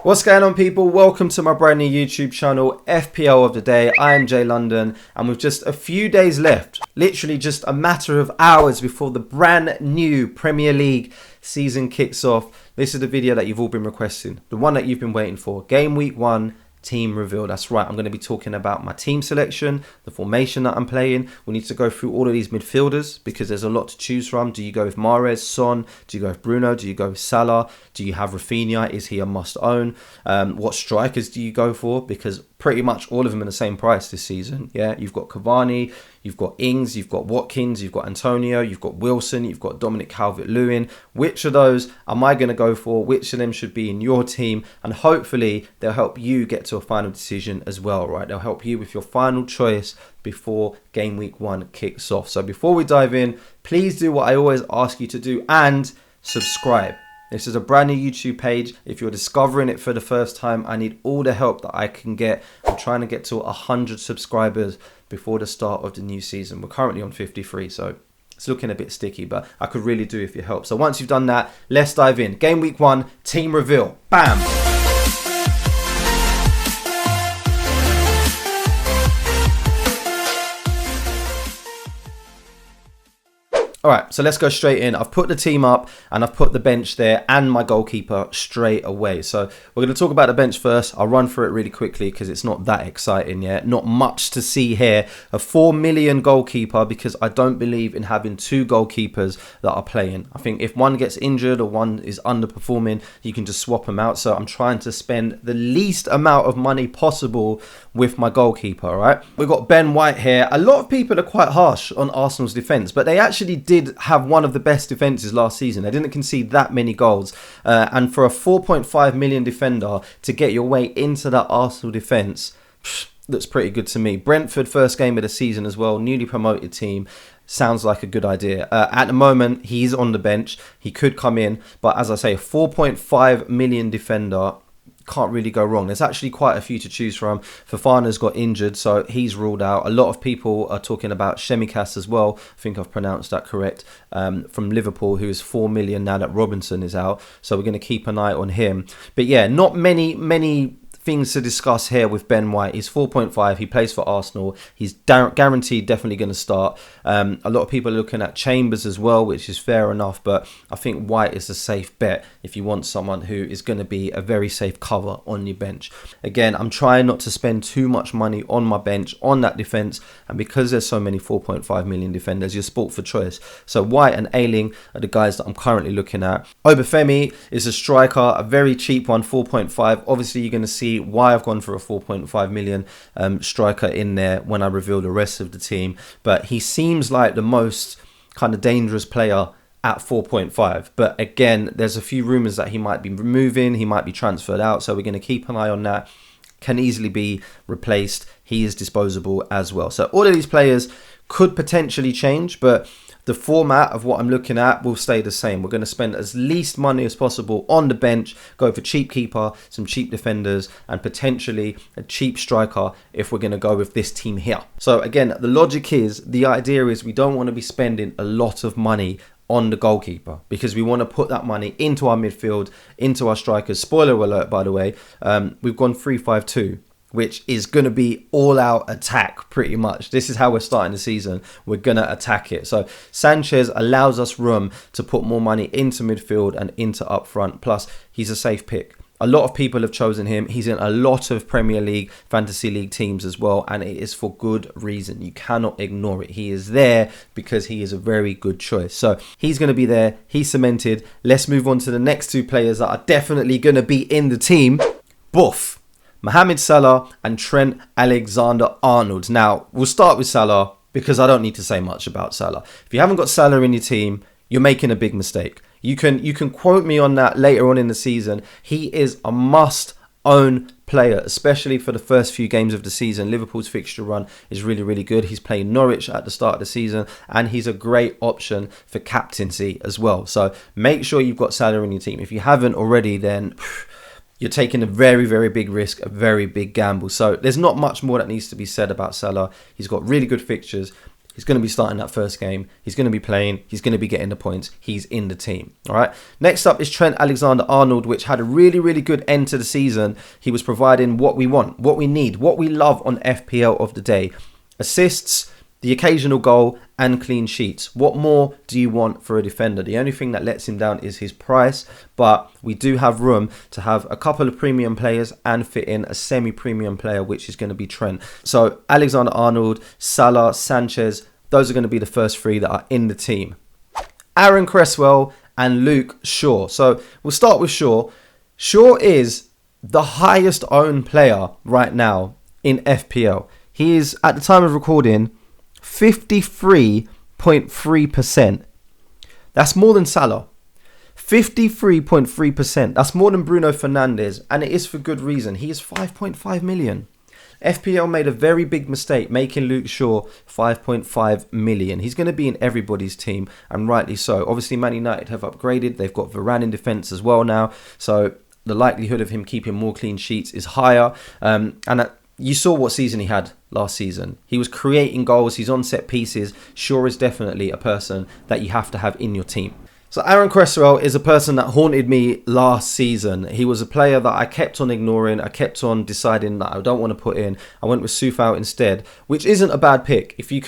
What's going on, people? Welcome to my brand new YouTube channel, FPL of the Day. I am Jay London, and with just a few days left, literally just a matter of hours before the brand new Premier League season kicks off, this is the video that you've all been requesting, the one that you've been waiting for. Game week 1 team reveal. That's right, I'm going to be talking about my team selection, the formation that I'm playing. We need to go through all of these midfielders because there's a lot to choose from. Do you go with Mahrez, Son? Do you go with Bruno? Do you go with Salah? Do you have Rafinha? Is he a must own? What strikers do you go for? Because pretty much all of them are the same price this season. Yeah, you've got Cavani, you've got Ings, you've got Watkins, you've got Antonio, you've got Wilson, you've got Dominic Calvert-Lewin. Which of those am I going to go for? Which of them should be in your team? And hopefully they'll help you get to a final decision as well, right? They'll help you with your final choice before game week 1 kicks off. So before we dive in, please do what I always ask you to do and subscribe. This is a brand new YouTube page. If you're discovering it for the first time, I need all the help that I can get. I'm trying to get to 100 subscribers before the start of the new season. We're currently on 53, so it's looking a bit sticky, but I could really do with your help. So once you've done that, let's dive in. Game week 1, team reveal. Bam! Alright, so let's go straight in. I've put the team up and I've put the bench there and my goalkeeper straight away. So we're going to talk about the bench first. I'll run through it really quickly because it's not that exciting yet. Not much to see here. A 4 million goalkeeper because I don't believe in having 2 goalkeepers that are playing. I think if one gets injured or one is underperforming, you can just swap them out. So I'm trying to spend the least amount of money possible with my goalkeeper, right? We've got Ben White here. A lot of people are quite harsh on Arsenal's defence, but they actually did have one of the best defences last season. They didn't concede that many goals. And for a 4.5 million defender to get your way into that Arsenal defence, looks pretty good to me. Brentford, first game of the season as well, newly promoted team. Sounds like a good idea. At the moment, he's on the bench. He could come in, but as I say, 4.5 million defender, can't really go wrong. There's actually quite a few to choose from. Fofana's got injured, so he's ruled out. A lot of people are talking about Shemikas as well. I think I've pronounced that correct. From Liverpool, who is 4 million now that Robinson is out. So we're going to keep an eye on him. But yeah, not many things to discuss here with Ben White. He's 4.5. He plays for Arsenal. He's guaranteed definitely going to start. A lot of people are looking at Chambers as well, which is fair enough, but I think White is a safe bet if you want someone who is going to be a very safe cover on your bench. Again, I'm trying not to spend too much money on my bench on that defense, and because there's so many 4.5 million defenders, you're sport for choice. So White and Ayling are the guys that I'm currently looking at. Obafemi is a striker, a very cheap one, 4.5. Obviously, you're going to see why I've gone for a 4.5 million striker in there when I reveal the rest of the team, but he seems like the most kind of dangerous player at 4.5. But again, there's a few rumours that he might be moving, he might be transferred out, so we're going to keep an eye on that. Can easily be replaced. He is disposable as well. So all of these players could potentially change, but the format of what I'm looking at will stay the same. We're going to spend as least money as possible on the bench, go for cheap keeper, some cheap defenders, and potentially a cheap striker if we're going to go with this team here. So again, the logic is, the idea is we don't want to be spending a lot of money on the goalkeeper because we want to put that money into our midfield, into our strikers. Spoiler alert, by the way, we've gone 3-5-2. Which is going to be all-out attack, pretty much. This is how we're starting the season. We're going to attack it. So Sanchez allows us room to put more money into midfield and into up front. Plus, he's a safe pick. A lot of people have chosen him. He's in a lot of Premier League, Fantasy League teams as well, and it is for good reason. You cannot ignore it. He is there because he is a very good choice. So he's going to be there. He's cemented. Let's move on to the next 2 players that are definitely going to be in the team. Boof. Mohamed Salah and Trent Alexander-Arnold. Now, we'll start with Salah because I don't need to say much about Salah. If you haven't got Salah in your team, you're making a big mistake. You can quote me on that later on in the season. He is a must-own player, especially for the first few games of the season. Liverpool's fixture run is really, really good. He's playing Norwich at the start of the season, and he's a great option for captaincy as well. So make sure you've got Salah in your team. If you haven't already, then you're taking a very, very big risk, a very big gamble. So there's not much more that needs to be said about Salah. He's got really good fixtures. He's going to be starting that first game. He's going to be playing. He's going to be getting the points. He's in the team. All right. Next up is Trent Alexander-Arnold, which had a really, really good end to the season. He was providing what we want, what we need, what we love on FPL of the day. Assists, the occasional goal, and clean sheets. What more do you want for a defender? The only thing that lets him down is his price, but we do have room to have a couple of premium players and fit in a semi-premium player, which is going to be Trent. So Alexander-Arnold, Salah, Sanchez, those are going to be the first three that are in the team. Aaron Cresswell and Luke Shaw. So we'll start with Shaw. Shaw is the highest owned player right now in FPL. He is, at the time of recording, 53.3%. That's more than Salah. 53.3%. That's more than Bruno Fernandes, and it is for good reason. He is 5.5 million. FPL made a very big mistake making Luke Shaw 5.5 million. He's going to be in everybody's team, and rightly so. Obviously, Man United have upgraded. They've got Varane in defence as well now, so the likelihood of him keeping more clean sheets is higher. You saw what season he had last season. He was creating goals. He's on set pieces. Shaw is definitely a person that you have to have in your team. So Aaron Cressero is a person that haunted me last season. He was a player that I kept on ignoring. I kept on deciding that I don't want to put in. I went with Soufal instead, which isn't a bad pick. If you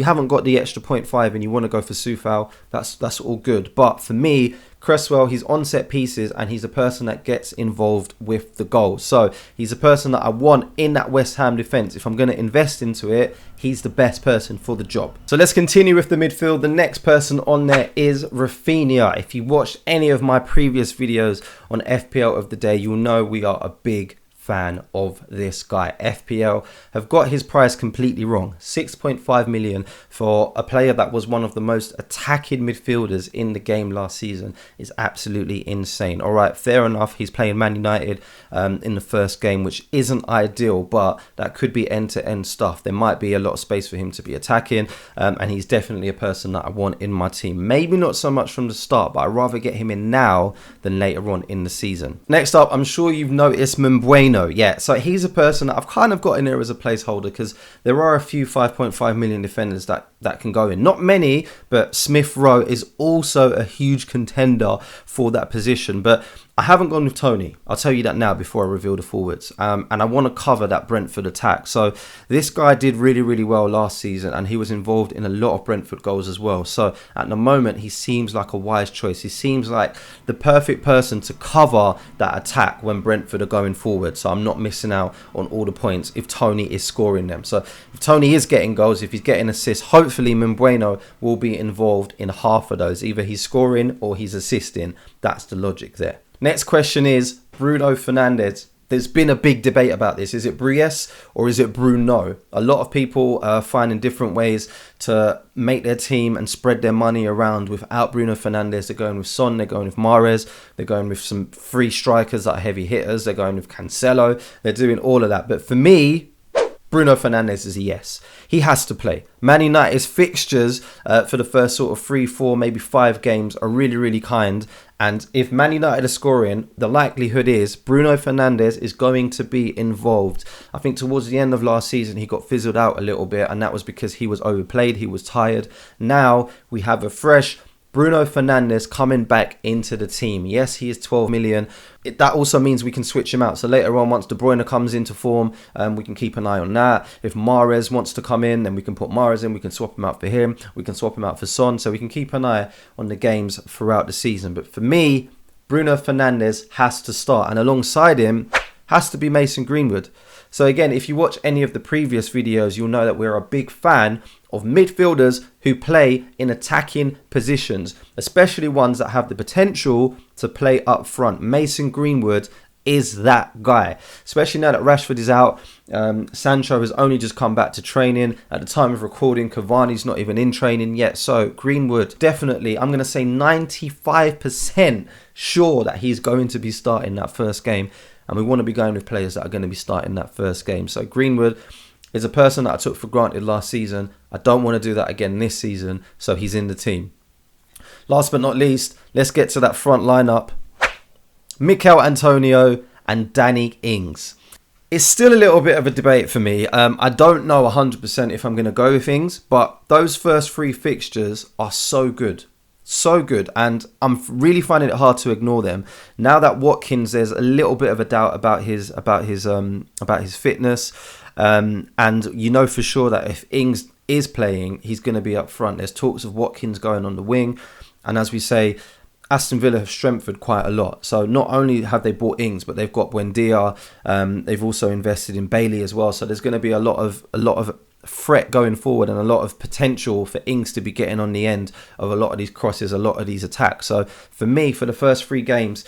haven't got the extra 0.5 and you want to go for Soufal, that's all good. But for me, Cresswell, he's on set pieces and he's a person that gets involved with the goal. So he's a person that I want in that West Ham defence. If I'm going to invest into it, he's the best person for the job. So let's continue with the midfield. The next person on there is Rafinha. If you watched any of my previous videos on FPL of the day, you'll know we are a big fan of this guy. FPL have got his price completely wrong. 6.5 million for a player that was one of the most attacking midfielders in the game last season is absolutely insane. All right, fair enough. He's playing Man United in the first game, which isn't ideal, but that could be end-to-end stuff. There might be a lot of space for him to be attacking, and he's definitely a person that I want in my team. Maybe not so much from the start, but I'd rather get him in now than later on in the season. Next up, I'm sure you've noticed Mbeumo. Yeah, so he's a person that I've kind of got in there as a placeholder because there are a few 5.5 million defenders that can go in. Not many, but Smith Rowe is also a huge contender for that position. But I haven't gone with Tony. I'll tell you that now before I reveal the forwards. And I want to cover that Brentford attack. So this guy did really, really well last season and he was involved in a lot of Brentford goals as well. So at the moment, he seems like a wise choice. He seems like the perfect person to cover that attack when Brentford are going forward. So I'm not missing out on all the points if Tony is scoring them. So if Tony is getting goals, if he's getting assists, hopefully Mbeumo will be involved in half of those. Either he's scoring or he's assisting. That's the logic there. Next question is Bruno Fernandes. There's been a big debate about this. Is it Bries or is it Bruno? A lot of people are finding different ways to make their team and spread their money around without Bruno Fernandes. They're going with Son, they're going with Mahrez, they're going with some free strikers that are heavy hitters, they're going with Cancelo, they're doing all of that. But for me, Bruno Fernandes is a yes. He has to play. Man United's fixtures for the first sort of 3, 4, maybe 5 games are really, really kind. And if Man United are scoring, the likelihood is Bruno Fernandes is going to be involved. I think towards the end of last season, he got fizzled out a little bit. And that was because he was overplayed. He was tired. Now we have a fresh Bruno Fernandes coming back into the team. Yes, he is 12 million. That also means we can switch him out. So later on, once De Bruyne comes into form, we can keep an eye on that. If Mahrez wants to come in, then we can put Mahrez in. We can swap him out for him. We can swap him out for Son. So we can keep an eye on the games throughout the season. But for me, Bruno Fernandes has to start. And alongside him has to be Mason Greenwood. So again, if you watch any of the previous videos, you'll know that we're a big fan of midfielders who play in attacking positions, especially ones that have the potential to play up front. Mason Greenwood is that guy, especially now that Rashford is out. Sancho has only just come back to training. At the time of recording, Cavani's not even in training yet. So Greenwood, definitely, I'm going to say 95% sure that he's going to be starting that first game. And we want to be going with players that are going to be starting that first game. So Greenwood is a person that I took for granted last season. I don't want to do that again this season. So he's in the team. Last but not least, let's get to that front lineup. Mikel Antonio and Danny Ings. It's still a little bit of a debate for me. I don't know 100% if I'm going to go with things, but those first 3 fixtures are so good. So good, and I'm really finding it hard to ignore them. Now that Watkins, there's a little bit of a doubt about his fitness, and you know for sure that if Ings is playing, he's going to be up front. There's talks of Watkins going on the wing, and as we say, Aston Villa have strengthened quite a lot. So not only have they bought Ings, but they've got Buendia. They've also invested in Bailey as well. So there's going to be a lot of threat going forward and a lot of potential for Ings to be getting on the end of a lot of these crosses, a lot of these attacks. So for me, for the first 3 games,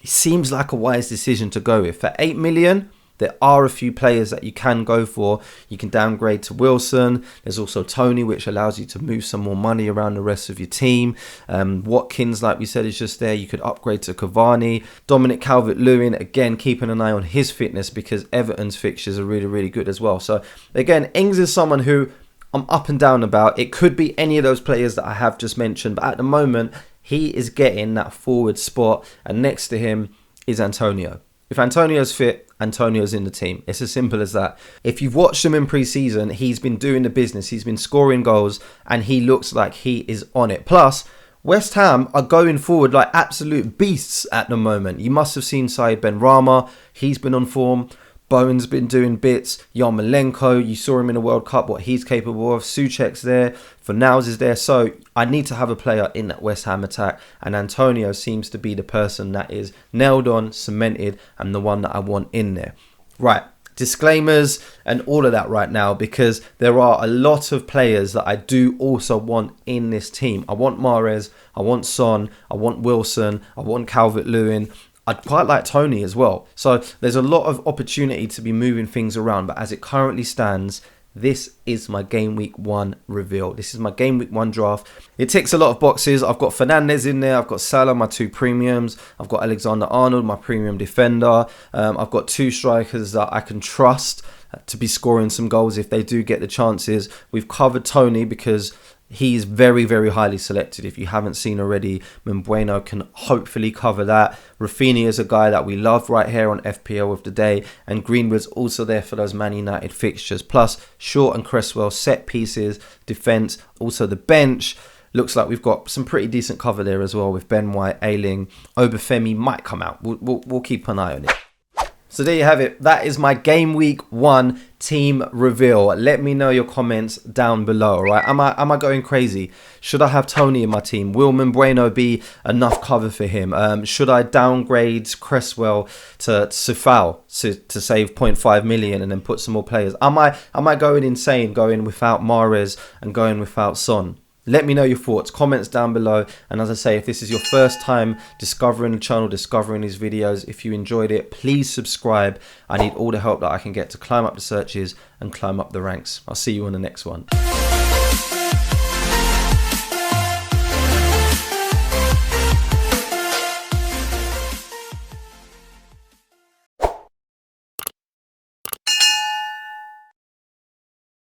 it seems like a wise decision to go with. For 8 million, there are a few players that you can go for. You can downgrade to Wilson. There's also Tony, which allows you to move some more money around the rest of your team. Watkins, like we said, is just there. You could upgrade to Cavani. Dominic Calvert-Lewin, again, keeping an eye on his fitness because Everton's fixtures are really, really good as well. So, again, Ings is someone who I'm up and down about. It could be any of those players that I have just mentioned, but at the moment, he is getting that forward spot, and next to him is Antonio. If Antonio's fit, Antonio's in the team. It's as simple as that. If you've watched him in pre-season, he's been doing the business. He's been scoring goals and he looks like he is on it. Plus, West Ham are going forward like absolute beasts at the moment. You must have seen Said Benrahma. He's been on form. Bowen's been doing bits. Yarmolenko, you saw him in the World Cup, what he's capable of. Souček's there. Fornals is there. So I need to have a player in that West Ham attack. And Antonio seems to be the person that is nailed on, cemented, and the one that I want in there. Right. Disclaimers and all of that right now, because there are a lot of players that I do also want in this team. I want Mahrez. I want Son. I want Wilson. I want Calvert-Lewin. I'd quite like Tony as well. So there's a lot of opportunity to be moving things around. But as it currently stands, this is my Game Week 1 reveal. This is my Game Week 1 draft. It ticks a lot of boxes. I've got Fernandes in there. I've got Salah, my 2 premiums. I've got Alexander Arnold, my premium defender. I've got 2 strikers that I can trust to be scoring some goals if they do get the chances. We've covered Tony because he's very, very highly selected. If you haven't seen already, Mbeumo can hopefully cover that. Rafinha is a guy that we love right here on FPL of the day. And Greenwood's also there for those Man United fixtures. Plus, Shaw and Cressero, set pieces, defence, also the bench. Looks like we've got some pretty decent cover there as well with Ben White, Ayling. Obafemi might come out. We'll keep an eye on it. So there you have it. That is my Game Week 1 team reveal. Let me know your comments down below, all right? Am I going crazy? Should I have Tony in my team? Will Mbeumo be enough cover for him? Should I downgrade Cresswell to Sufal to save 0.5 million and then put some more players? Am I going insane going without Mahrez and going without Son? Let me know your thoughts, comments down below. And as I say, if this is your first time discovering the channel, discovering these videos, if you enjoyed it, please subscribe. I need all the help that I can get to climb up the searches and climb up the ranks. I'll see you on the next one.